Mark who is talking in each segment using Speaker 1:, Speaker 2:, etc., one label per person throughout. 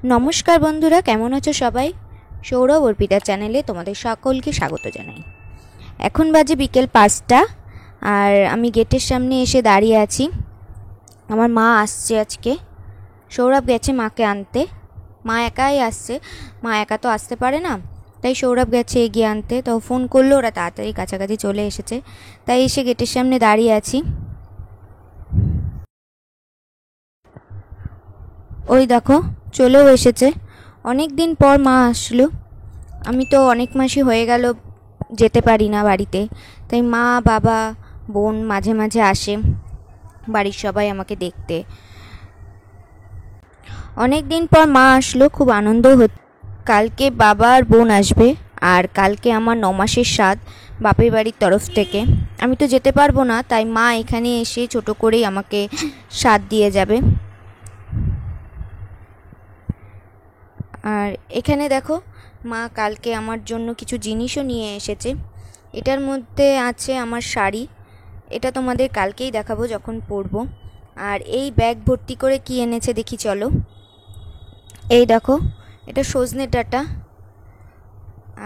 Speaker 1: নমস্কার বন্ধুরা, কেমন আছো সবাই? সৌরভ অর্পিতা চ্যানেলে তোমাদের সকলকে স্বাগত জানাই। এখন বাজে বিকেল 5টা আর আমি গেটের সামনে এসে দাঁড়িয়ে আছি। আমার মা আসছে আজকে। সৌরভ গেছে মাকে আনতে। মা একাই আসছে, মা একা তো আসতে পারে না, তাই সৌরভ গেছে এগিয়ে আনতে। তো ফোন করলো, ওরা তাড়াতাড়ি কাছাকাছি চলে এসেছে, তাই এসে গেটের সামনে দাঁড়িয়ে আছি। ওই দেখো চলেও এসেছে। অনেক দিন পর মা আসলো। আমি তো অনেক মাসই হয়ে গেল যেতে পারি না বাড়িতে, তাই মা বাবা বোন মাঝে মাঝে আসে বাড়ির সবাই আমাকে দেখতে। অনেক দিন পর মা আসলো, খুব আনন্দ হচ্ছে। কালকে বাবা আর বোন আসবে, আর কালকে আমার 9 মাসের শ্রাদ্ধ বাপের বাড়ির তরফ থেকে। আমি তো যেতে পারবো না, তাই মা এখানে এসে ছোট করেই আমাকে শ্রাদ্ধ দিয়ে যাবে। আর এখানে দেখো মা কালকে আমার জন্য কিছু জিনিসও নিয়ে এসেছে। এটার মধ্যে আছে আমার শাড়ি, এটা তোমাদের কালকেই দেখাবো যখন পরবো। আর এই ব্যাগ ভর্তি করে কি এনেছে দেখি চলো। এই দেখো, এটা সজনে ডাঁটা।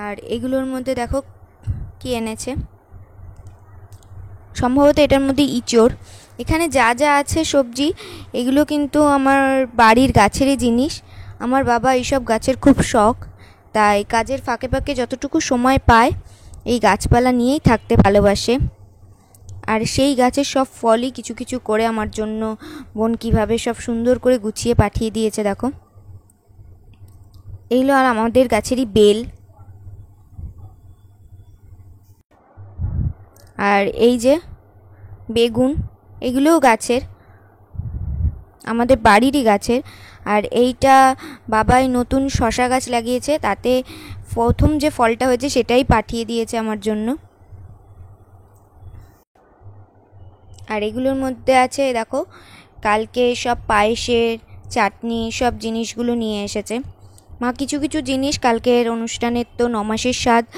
Speaker 1: আর এগুলোর মধ্যে দেখো কি এনেছে, সম্ভবত এটার মধ্যে ইঁচড়। এখানে যা যা আছে সবজি, এগুলো কিন্তু আমার বাড়ির গাছেরই জিনিস। আমার বাবা এইসব গাছের খুব শখ, তাই কাজের ফাঁকে ফাঁকে যতটুকু সময় পায় এই গাছপালা নিয়েই থাকতে ভালোবাসে। আর সেই গাছের সব ফলই কিছু কিছু করে আমার জন্য বোন কীভাবে সব সুন্দর করে গুছিয়ে পাঠিয়ে দিয়েছে দেখো। এইগুলো আর আমাদের গাছেরই বেল। আর এই যে বেগুন, এগুলোও গাছের, আমাদের বাড়িরই গাছের। আর এইটা বাবাই নতুন শশা গাছ লাগিয়েছে, তাতে প্রথম যে ফলটা হয়েছে সেটাই পাঠিয়ে দিয়েছে আমার জন্য। আর এগুলোর মধ্যে আছে দেখো কালকে সব পায়েসের চাটনি সব জিনিসগুলো নিয়ে এসেছে মা। কিছু কিছু জিনিস কালকের অনুষ্ঠানের তো 9 মাসের শ্রাদ্ধ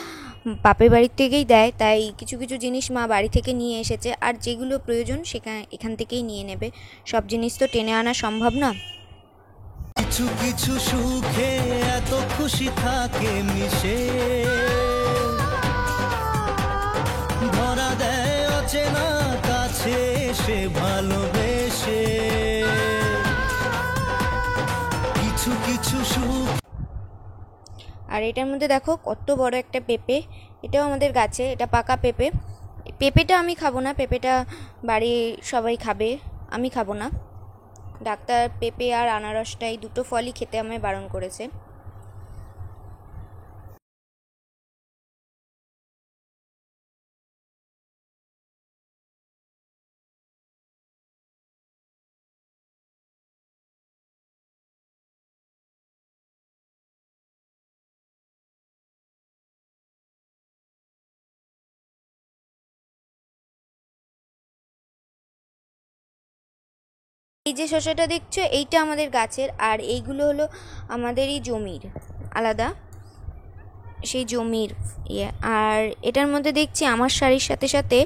Speaker 1: বাপের বাড়ির থেকেই দেয়, তাই কিছু কিছু জিনিস মা বাড়ি থেকে নিয়ে এসেছে। আর যেগুলো প্রয়োজন এখান থেকেই নিয়ে নেবে, সব জিনিস তো টেনে আনা সম্ভব না।
Speaker 2: কিছু কিছু সুখে এত খুশি থাকে মিশে, ধরা দেয় অচেনা কাছে সে ভালোবেসে। কিছু কিছু সুখ।
Speaker 1: আর এটার মধ্যে দেখো কত বড় একটা পেঁপে, এটাও আমাদের গাছে, এটা পাকা পেঁপে। পেঁপেটা আমি খাবো না, পেঁপেটা বাড়ির সবাই খাবে, আমি খাবো না। ডাক্তার পেঁপে আর আনারসটা এই দুটো ফলই খেতে আমায় বারণ করেছে। এই যে শসাটা দেখছো, এইটা আমাদের গাছের, আর এইগুলো হলো আমাদেরই জমির, আলাদা সেই জমির ইয়ে। আর এটার মধ্যে দেখছি আমার শাড়ির সাথে সাথে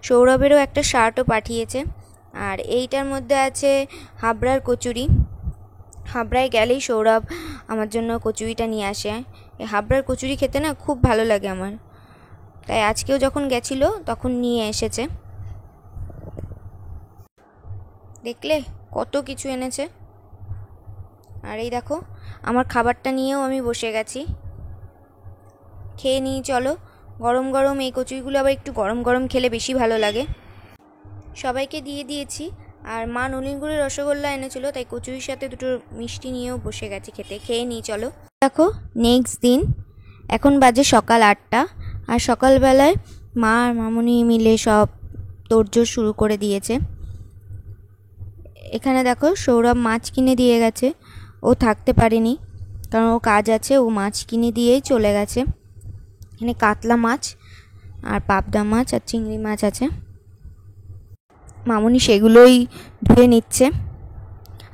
Speaker 1: সৌরভেরও একটা শার্টও পাঠিয়েছে। আর এইটার মধ্যে আছে হাবড়ার কচুরি। হাবড়ায় গেলেই সৌরভ আমার জন্য কচুরিটা নিয়ে আসে। এই হাবড়ার কচুরি খেতে না খুব ভালো লাগে আমার, তাই আজকেও যখন গেছিলো তখন নিয়ে এসেছে। দেখলে কত কিছু এনেছে। আর এই দেখো আমার খাবারটা নিয়েও আমি বসে গেছি, খেয়ে নিই চলো। গরম গরম এই কচুরিগুলো আবার একটু গরম গরম খেলে বেশি ভালো লাগে। সবাইকে দিয়ে দিয়েছি। আর মা নলিনগুড়ির রসগোল্লা এনেছিল, তাই কচুরির সাথে দুটো মিষ্টি নিয়েও বসে গেছি খেতে। খেয়ে নিই চলো। দেখো নেক্সট দিন, এখন বাজে সকাল 8টা। আর সকালবেলায় মা আর মামুনি মিলে সব তোড়জোড় শুরু করে দিয়েছে। এখানে দেখো সৌরভ মাছ কিনে দিয়ে গেছে, ও থাকতে পারেনি কারণ ও কাজ আছে, ও মাছ কিনে দিয়েই চলে গেছে। এখানে কাতলা মাছ আর পাবদা মাছ আর চিংড়ি মাছ আছে, মামুনি সেগুলোই ধুয়ে নিচ্ছে।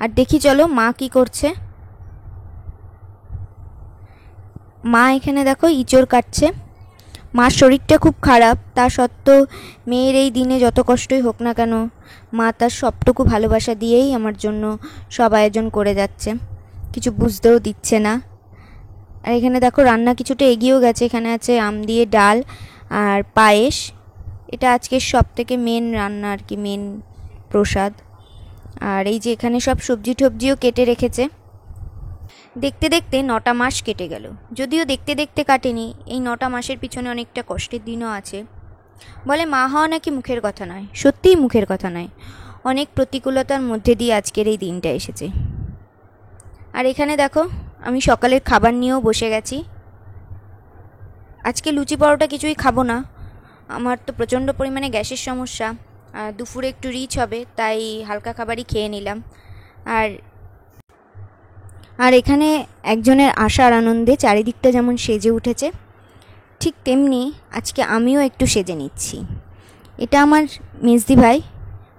Speaker 1: আর দেখি চলো মা কি করছে। মা এখানে দেখো ইঁচড় কাটছে। মার শরীরটা খুব খারাপ, তা সত্ত্বেও মেয়ের এই দিনে যত কষ্টই হোক না কেন মা তার সবটুকু ভালোবাসা দিয়েই আমার জন্য সব আয়োজন করে যাচ্ছে। কিছু বুঝতেও দিচ্ছে না। আর এখানে দেখো রান্না কিছুটা এগিয়েও গেছে। এখানে আছে আম দিয়ে ডাল আর পায়েস। এটা আজকের সব থেকে মেন রান্না আর কি, মেন প্রসাদ। আর এই যে এখানে সব সবজি টবজিও কেটে রেখেছে। দেখতে দেখতে 9টা মাস কেটে গেল। যদিও দেখতে দেখতে কাটেনি, এই 9টা মাসের পিছনে অনেকটা কষ্টের দিনও আছে। বলে মা হওয়া নাকি মুখের কথা নয়, সত্যিই মুখের কথা নয়। অনেক প্রতিকূলতার মধ্যে দিয়ে আজকের এই দিনটা এসেছে। আর এখানে দেখো আমি সকালের খাবার নিয়েও বসে গেছি। আজকে লুচি পরোটা কিছুই খাবো না, আমার তো প্রচণ্ড পরিমাণে গ্যাসের সমস্যা। দুপুরে একটু রিচ হবে, তাই হালকা খাবারই খেয়ে নিলাম। আর এখানে একজনের আসার আনন্দে চারিদিকটা যেমন সেজে উঠেছে, ঠিক তেমনি আজকে আমিও একটু সেজে নিচ্ছি। এটা আমার মেজদি ভাই,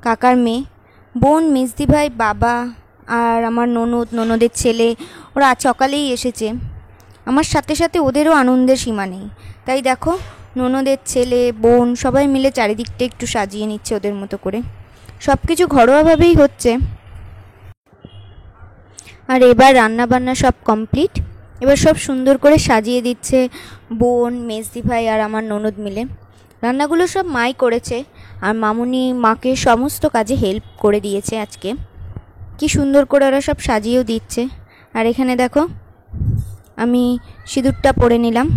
Speaker 1: কাকার মেয়ে, বোন, মেজদি ভাই, বাবা আর আমার ননদের ছেলে। ওরা সকালেই এসেছে। আমার সাথে সাথে ওদেরও আনন্দের সীমা নেই। তাই দেখো ননদের ছেলে, বোন সবাই মিলে চারিদিকটা একটু সাজিয়ে নিচ্ছে ওদের মতো করে। সব কিছু ঘরোয়াভাবেই হচ্ছে। আর এবার রান্না বান্না সব কমপ্লিট। এবার সব সুন্দর করে সাজিয়ে দিচ্ছে বোন, মেজদি ভাই আর আমার ননদ মিলে। রান্নাগুলো সব মাই করেছে, আর মামুনি মাকে সমস্ত কাজে হেল্প করে দিয়েছে আজকে। কি সুন্দর করে ওরা সব সাজিয়েও দিচ্ছে। আর এখানে দেখো আমি সিঁদুরটা পরে নিলাম।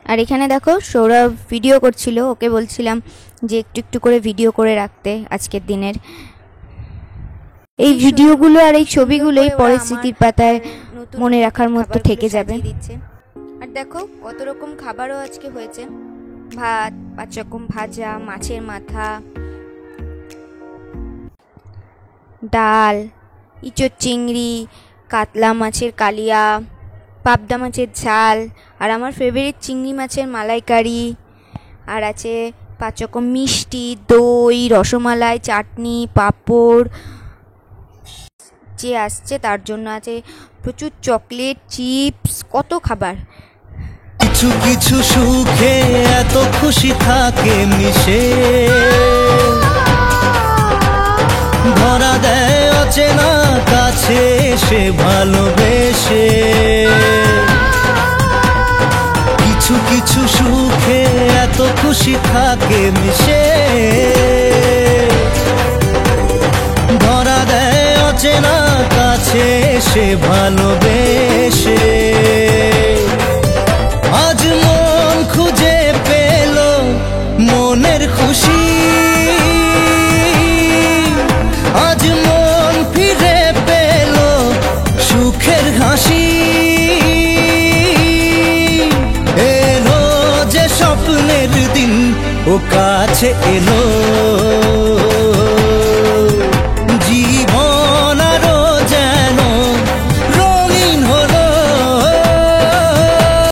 Speaker 1: আর এখানে দেখো সৌরভ ভিডিও করছিল, ওকে বলছিলাম যে একটু একটু করে ভিডিও করে রাখতে আজকের দিনের। এই ভিডিওগুলো আর এই ছবিগুলোই পরে স্মৃতির পাতায় মনে রাখার মতো থেকে যাবে। আর দেখো কত রকম খাবারও আজকে হয়েছে। ভাত, 5 রকম ভাজা, মাছের মাথা, ডাল, ইঁচড় চিংড়ি, কাতলা মাছের কালিয়া, পাবদা মাছের ঝাল, আর আমার ফেভারিট চিংড়ি মাছের মালাইকারি। আর আছে 5 রকম মিষ্টি, দই, রসমালাই, চাটনি, পাঁপড়। যে আসছে তার জন্য আছে প্রচুর চকলেট, চিপস, কত খাবার।
Speaker 2: কিছু কিছু সুখে এত খুশি থাকে মিশে, ধরা দেয় অচেনা কাছে সে ভালোবেসে। কিছু কিছু সুখে এত খুশি থাকে মিশে, ধরা দেয় অচেনা কাছে সে ভালোবেসে। আজ মন খুঁজে পেল মনের খুশি, আজ মন ফিরে পেল সুখের হাসি। এলো যে স্বপ্নের দিন ও কাছে এলো,